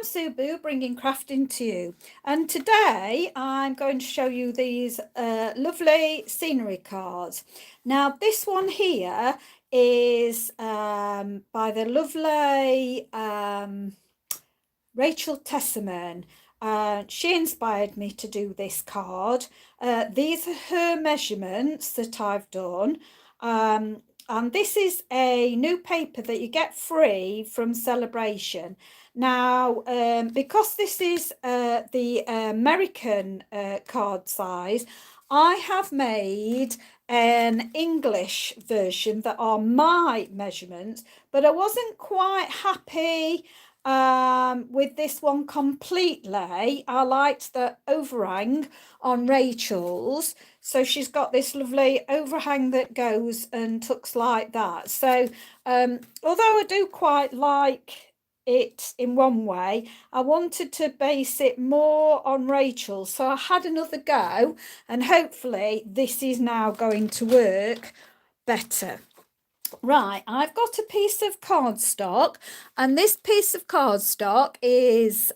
I'm Sue Boo, bringing crafting to you, and today I'm going to show you these lovely scenery cards. Now this one here is by the lovely Rachel Tesserman. She inspired me to do this card. These are her measurements that I've done. And this is a new paper that you get free from Celebration. Now, because this is the American card size, I have made an English version that are my measurements, but I wasn't quite happy with this one completely. I liked the overhang on Rachel's, so she's got this lovely overhang that goes and tucks like that. So although I do quite like it in one way, I wanted to base it more on Rachel, so I had another go, and hopefully this is now going to work better. Right, I've got a piece of cardstock, and this piece of cardstock is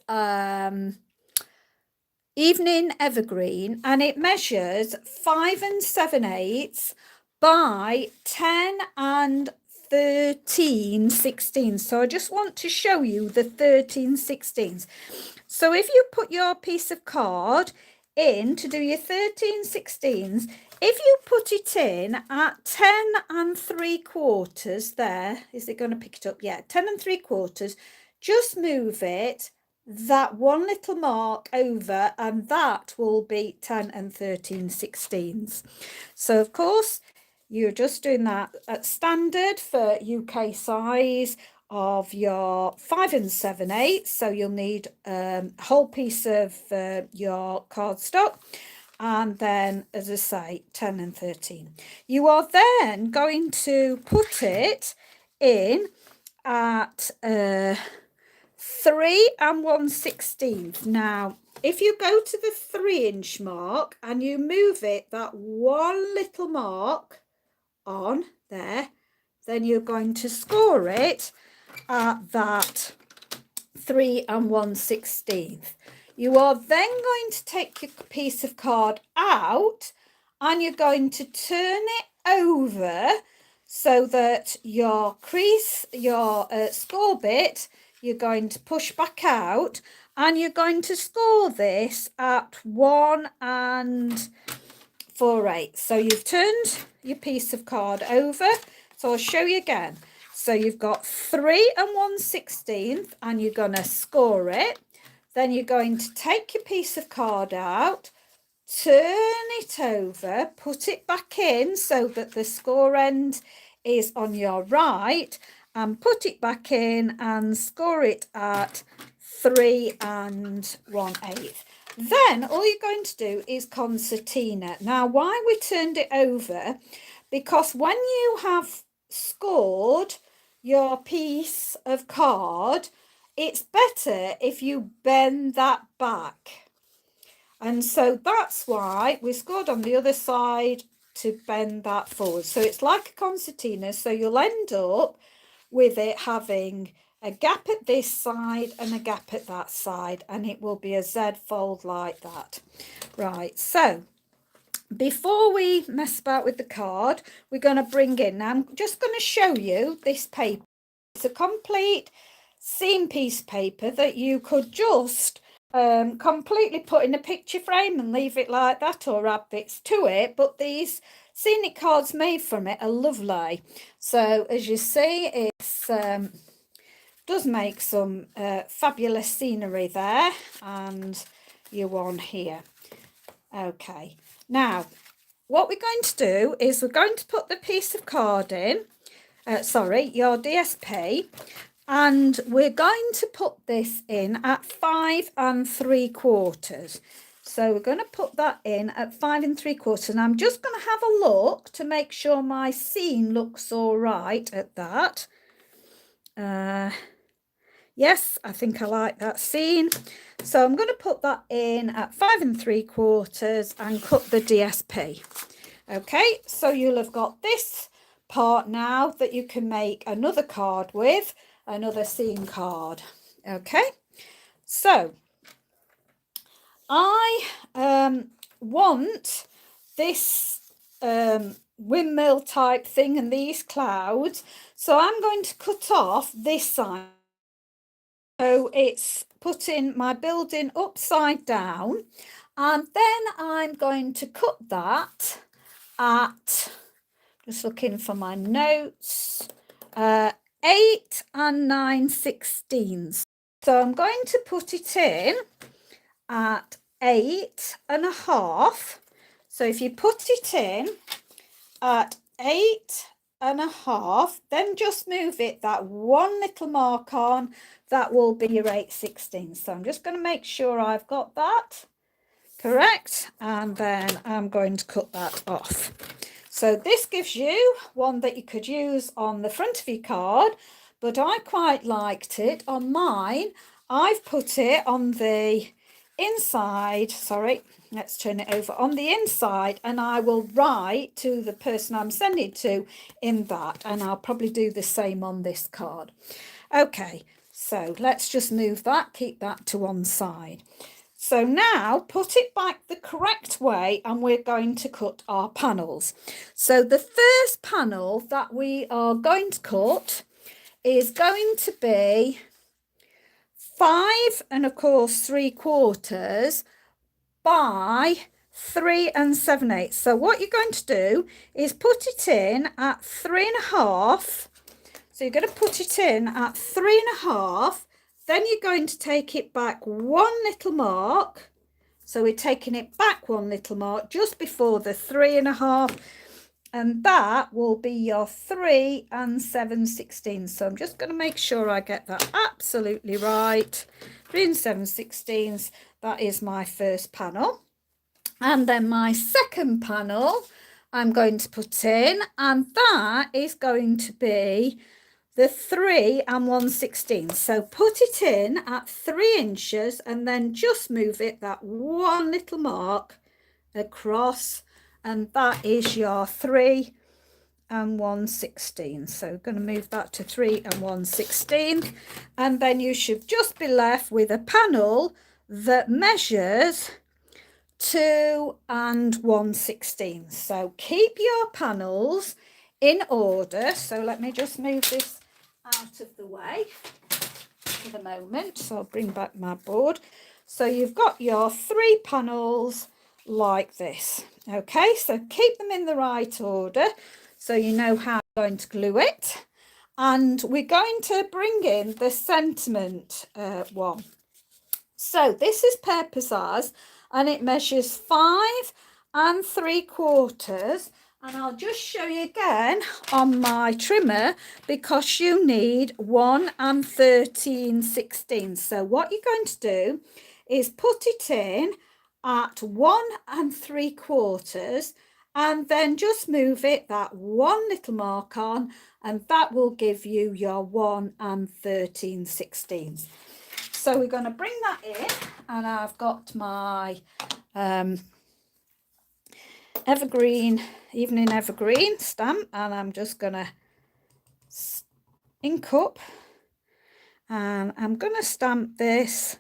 Evening Evergreen, and it measures 5 7/8 by 10 and 13/16. So I just want to show you the 13/16. So if you put your piece of card in to do your 13/16, if you put it in at 10 3/4, there, is it going to pick it up? Yeah, 10 3/4, just move it that one little mark over, and that will be 10 13/16. So of course you're just doing that at standard for UK size of your 5 7/8. So you'll need a whole piece of your cardstock, and then, as I say, 10 and 13. You are then going to put it in at 3 1/16. Now, if you go to the 3-inch mark and you move it that one little mark on there, then you're going to score it at that 3 1/16. You are then going to take your piece of card out and you're going to turn it over so that your crease, your score bit, you're going to push back out, and you're going to score this at 1 4/8. So you've turned your piece of card over. So I'll show you again. So you've got 3 1/16, and you're going to score it. Then you're going to take your piece of card out, turn it over, put it back in so that the score end is on your right, and put it back in and score it at 3 1/8. Then all you're going to do is concertina. Now, why we turned it over? Because when you have scored your piece of card, it's better if you bend that back. And so that's why we scored on the other side to bend that forward. So it's like a concertina. So you'll end up with it having a gap at this side and a gap at that side, and it will be a Z fold like that. Right, so before we mess about with the card, we're going to bring in, now I'm just going to show you this paper. It's a complete seam piece paper that you could just completely put in a picture frame and leave it like that, or add bits to it, but these scenic cards made from it are lovely. So as you see, it's does make some fabulous scenery there, and you one here. Okay, now what we're going to do is we're going to put the piece of card in, your DSP, and we're going to put this in at 5 3/4. So we're going to put that in at 5 3/4, and I'm just going to have a look to make sure my scene looks all right at that. Yes, I think I like that scene. So I'm going to put that in at 5 3/4 and cut the DSP. Okay, so you'll have got this part now that you can make another card with, another scene card. Okay, So I want this windmill type thing and these clouds. So I'm going to cut off this side. So it's putting my building upside down. And then I'm going to cut that at, just looking for my notes, 8 9/16. So I'm going to put it in at 8.5. So if you put it in at 8.5, then just move it that one little mark on, that will be your 8/16. So I'm just going to make sure I've got that correct, and then I'm going to cut that off. So this gives you one that you could use on the front of your card, but I quite liked it on mine. I've put it on the inside, sorry, let's turn it over, on the inside, and I will write to the person I'm sending to in that, and I'll probably do the same on this card. Okay, so let's just move that, keep that to one side. So now put it back the correct way, and we're going to cut our panels. So the first panel that we are going to cut is going to be 5 3/4 by 3 7/8. So what you're going to do is put it in at 3.5. So you're going to put it in at 3.5. Then you're going to take it back one little mark. So we're taking it back one little mark just before the 3.5. And that will be your 3 7/16. So I'm just going to make sure I get that absolutely right. 3 7/16. That is my first panel. And then my second panel I'm going to put in, and that is going to be the 3 1/16. So put it in at 3 inches and then just move it that one little mark across, and that is your 3 1/16. So we're going to move that to 3 1/16, and then you should just be left with a panel that measures 2 1/16. So keep your panels in order. So let me just move this out of the way for the moment. So I'll bring back my board. So you've got your 3 panels like this. Okay, so keep them in the right order so you know how you're going to glue it. And we're going to bring in the sentiment one. So this is Per Pizzazz, and it measures 5 3/4. And I'll just show you again on my trimmer, because you need 1 13/16. So what you're going to do is put it in at 1 3/4, and then just move it that one little mark on, and that will give you your 1 13/16. So we're going to bring that in, and I've got my evening evergreen stamp, and I'm just going to ink up, and I'm going to stamp this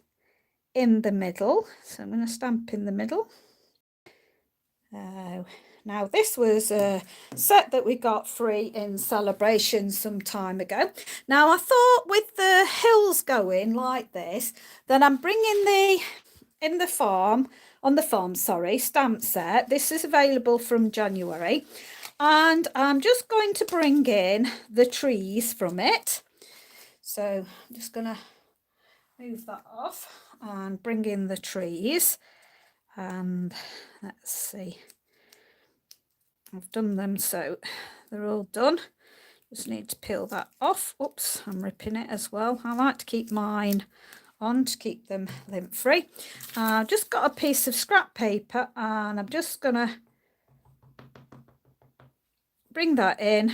in the middle. So I'm going to stamp in the middle. Now this was a set that we got free in Celebration some time ago. Now I thought, with the hills going like this, then I'm bringing the on the farm, sorry, stamp set. This is available from January, and I'm just going to bring in the trees from it. So I'm just going to move that off and bring in the trees, and let's see, I've done them, so they're all done. Just need to peel that off. Oops, I'm ripping it as well. I like to keep mine on to keep them lint free. I've just got a piece of scrap paper, and I'm just gonna bring that in,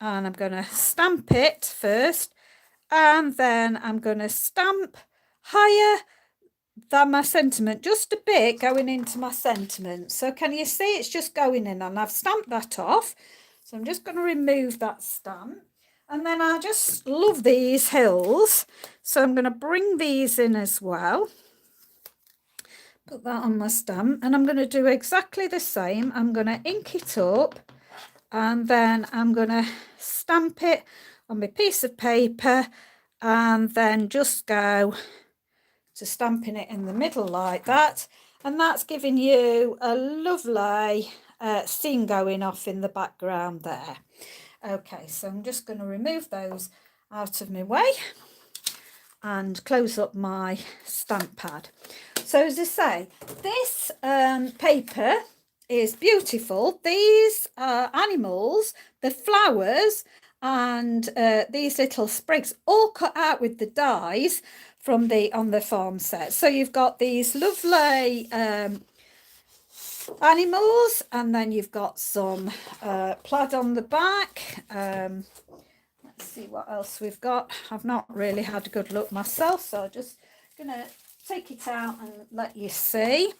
and I'm gonna stamp it first, and then I'm gonna stamp higher than my sentiment, just a bit going into my sentiment. So can you see it's just going in, and I've stamped that off. So I'm just going to remove that stamp, And then I just love these hills. So I'm going to bring these in as well. Put that on my stamp. And I'm going to do exactly the same. I'm going to ink it up. And then I'm going to stamp it on my piece of paper. And then just go to stamping it in the middle like that. And that's giving you a lovely scene going off in the background there. Okay, so I'm just going to remove those out of my way and close up my stamp pad. So as I say, this paper is beautiful. These animals, the flowers and these little sprigs, all cut out with the dies from on the farm set. So you've got these lovely animals, and then you've got some plaid on the back. Let's see what else we've got. I've not really had a good look myself, so I'm just gonna take it out and let you see.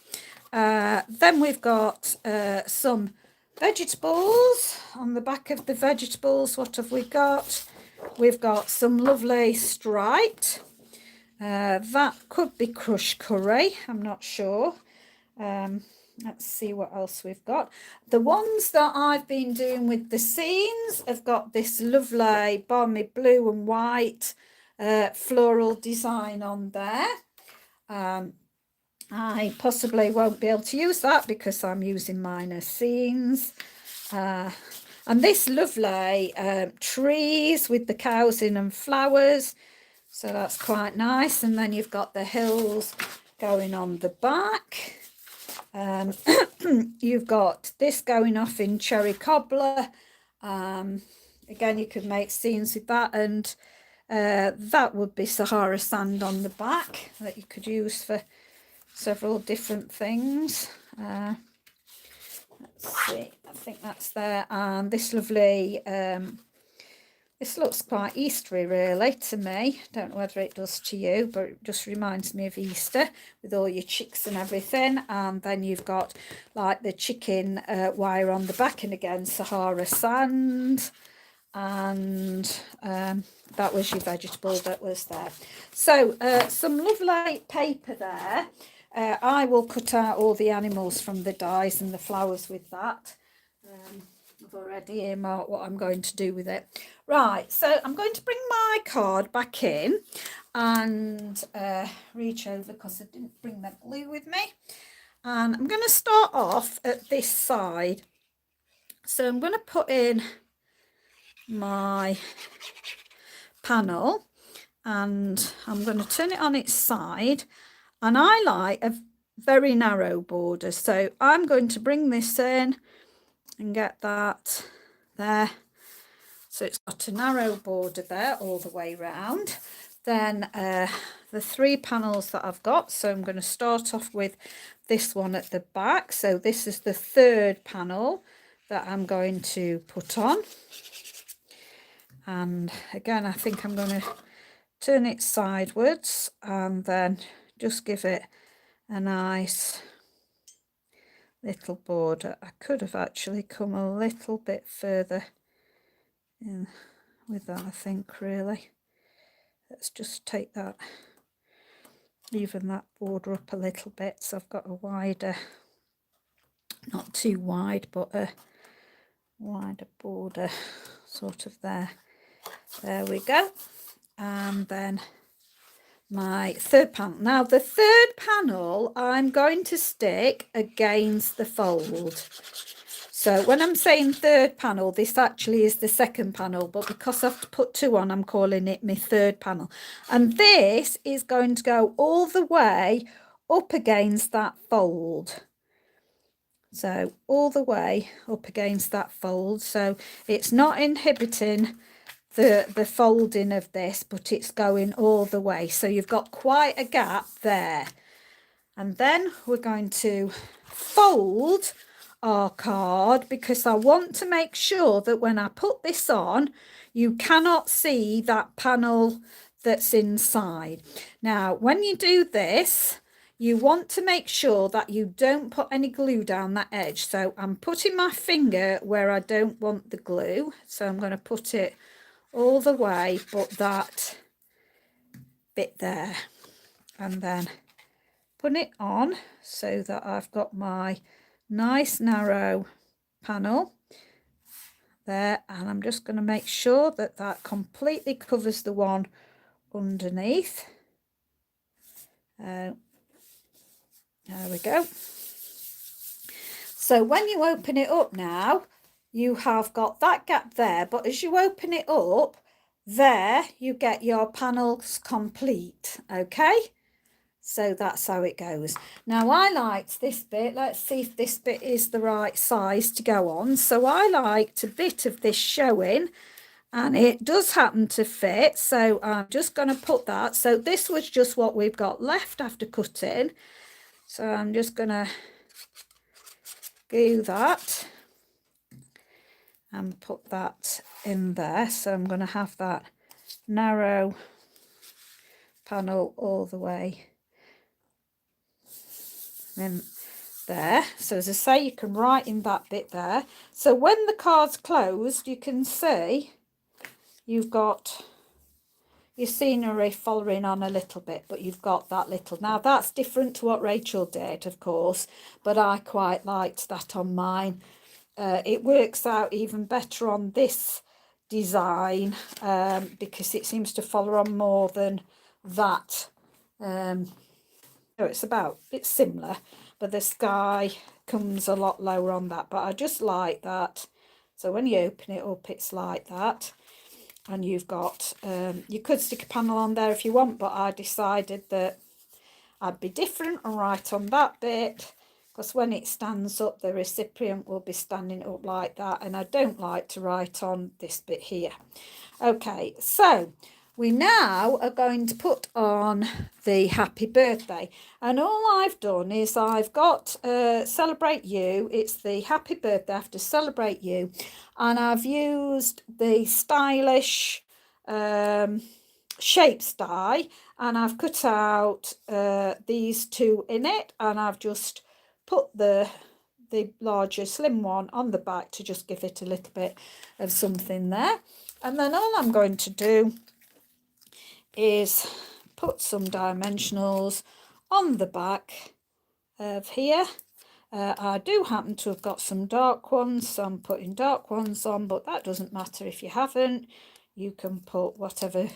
Then we've got some vegetables on the back of the vegetables. What have we got? We've got some lovely striped. That could be crushed curry, I'm not sure. Let's see what else we've got. The ones that I've been doing with the scenes have got this lovely balmy blue and white floral design on there. I possibly won't be able to use that because I'm using mine as scenes. And this lovely trees with the cows in and flowers. So that's quite nice. And then you've got the hills going on the back. You've got this going off in cherry cobbler. Again, you could make scenes with that, and that would be Sahara sand on the back that you could use for several different things. Let's see, I think that's there. And this lovely this looks quite Eastery really to me. Don't know whether it does to you, but it just reminds me of Easter with all your chicks and everything. And then you've got like the chicken wire on the back, and again Sahara sand. And that was your vegetable that was there. So some lovely paper there. I will cut out all the animals from the dies and the flowers with that. I've already earmarked what I'm going to do with it. Right, so I'm going to bring my card back in and reach over because I didn't bring that glue with me. And I'm going to start off at this side. So I'm going to put in my panel and I'm going to turn it on its side, and I like a very narrow border, so I'm going to bring this in and get that there, so it's got a narrow border there all the way round. Then the 3 panels that I've got, so I'm going to start off with this one at the back. So this is the 3rd panel that I'm going to put on. And again, I think I'm going to turn it sideways and then just give it a nice little border. I could have actually come a little bit further in with that, I think, really. Let's just take that, even that border up a little bit, so I've got a wider, not too wide, but a wider border sort of there. There we go. And then my 3rd panel. Now the 3rd panel I'm going to stick against the fold. So when I'm saying 3rd panel, this actually is the 2nd panel, but because I've put 2 on, I'm calling it my 3rd panel. And this is going to go all the way up against that fold. So all the way up against that fold. So it's not inhibiting the folding of this, but it's going all the way. So you've got quite a gap there. And then we're going to fold our card, because I want to make sure that when I put this on, you cannot see that panel that's inside. Now, when you do this, you want to make sure that you don't put any glue down that edge. So I'm putting my finger where I don't want the glue. So I'm going to put it all the way but that bit there, and then put it on so that I've got my nice narrow panel there, and I'm just going to make sure that that completely covers the one underneath. There we go. So when you open it up now, you have got that gap there, but as you open it up there, you get your panels complete. Okay, so that's how it goes. Now I liked this bit. Let's see if this bit is the right size to go on. So I liked a bit of this showing, and it does happen to fit, so I'm just going to put that. So this was just what we've got left after cutting, so I'm just going to glue that and put that in there. So I'm going to have that narrow panel all the way in there. So as I say, you can write in that bit there. So when the card's closed, you can see you've got your scenery following on a little bit, but you've got that little. Now that's different to what Rachel did, of course, but I quite liked that on mine. It works out even better on this design because it seems to follow on more than that. So it's similar, but the sky comes a lot lower on that, but I just like that. So when you open it up, it's like that, and you've got you could stick a panel on there if you want, but I decided that I'd be different and write on that bit, because when it stands up, the recipient will be standing up like that, and I don't like to write on this bit here. Okay, so we now are going to put on the happy birthday, and all I've done is I've got Celebrate You. It's the happy birthday after Celebrate You, and I've used the stylish shapes die, and I've cut out these two in it, and I've just put the larger slim one on the back to just give it a little bit of something there. And then all I'm going to do is put some dimensionals on the back of here. I do happen to have got some dark ones, so I'm putting dark ones on, but that doesn't matter if you haven't. You can put whatever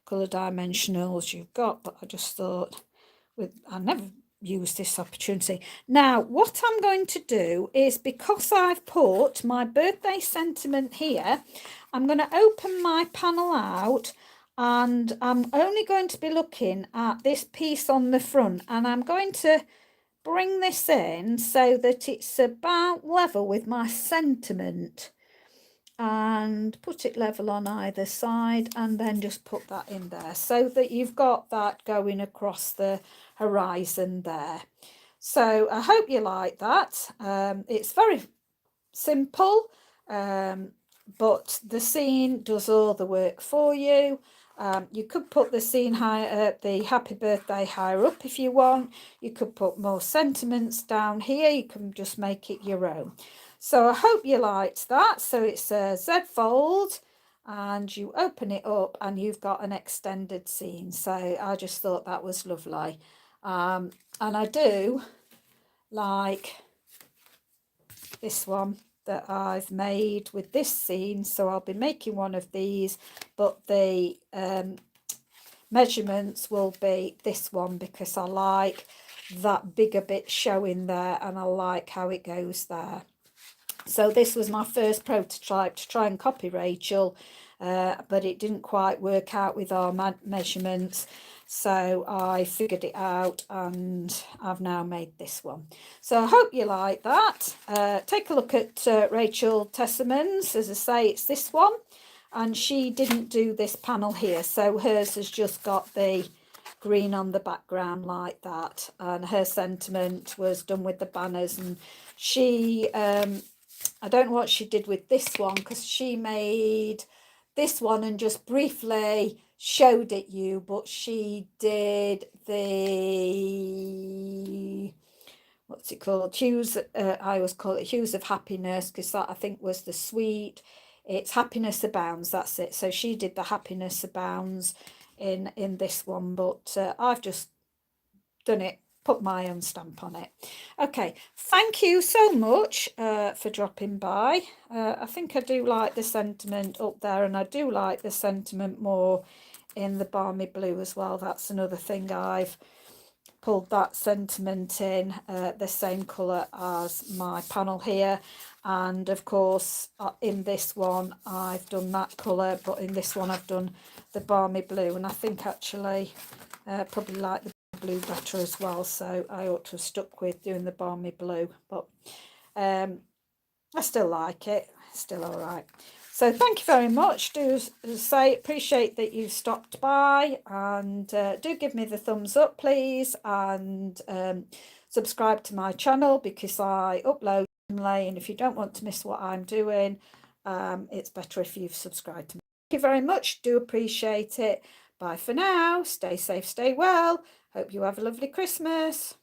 colour dimensionals you've got, but I just thought I never used this opportunity. Now what I'm going to do is, because I've put my birthday sentiment here, I'm going to open my panel out, and I'm only going to be looking at this piece on the front, and I'm going to bring this in so that it's about level with my sentiment, and put it level on either side, and then just put that in there so that you've got that going across the horizon there. So I hope you like that. It's very simple, but the scene does all the work for you. You could put the scene the happy birthday higher up if you want. You could put more sentiments down here. You can just make it your own. So I hope you liked that. So it's a Z fold, and you open it up and you've got an extended scene. So I just thought that was lovely. And I do like this one that I've made with this scene, so I'll be making one of these, but the measurements will be this one because I like that bigger bit showing there, and I like how it goes there. So this was my first prototype to try and copy Rachel, but it didn't quite work out with our measurements. So I figured it out, and I've now made this one. So I hope you like that. Take a look at Rachel Tesserman's. As I say, it's this one, and she didn't do this panel here. So hers has just got the green on the background like that, and her sentiment was done with the banners. And she I don't know what she did with this one, because she made this one and just briefly showed it you, but she did the, what's it called, hues, I always call it hues of happiness, because that I think was the sweet It's Happiness Abounds, that's it. So she did the Happiness Abounds in this one, but I've just done it, put my own stamp on it. Okay, thank you so much for dropping by. I think I do like the sentiment up there, and I do like the sentiment more in the Balmy Blue as well. That's another thing, I've pulled that sentiment in the same colour as my panel here, and of course in this one I've done that colour, but in this one I've done the Balmy Blue, and I think actually probably like the blue better as well, so I ought to have stuck with doing the Balmy Blue, but I still like it, still all right. So thank you very much. Do say appreciate that you stopped by, and do give me the thumbs up, please, and subscribe to my channel, because I upload timely, and if you don't want to miss what I'm doing, it's better if you've subscribed to me. Thank you very much. Do appreciate it. Bye for now. Stay safe, stay well. Hope you have a lovely Christmas.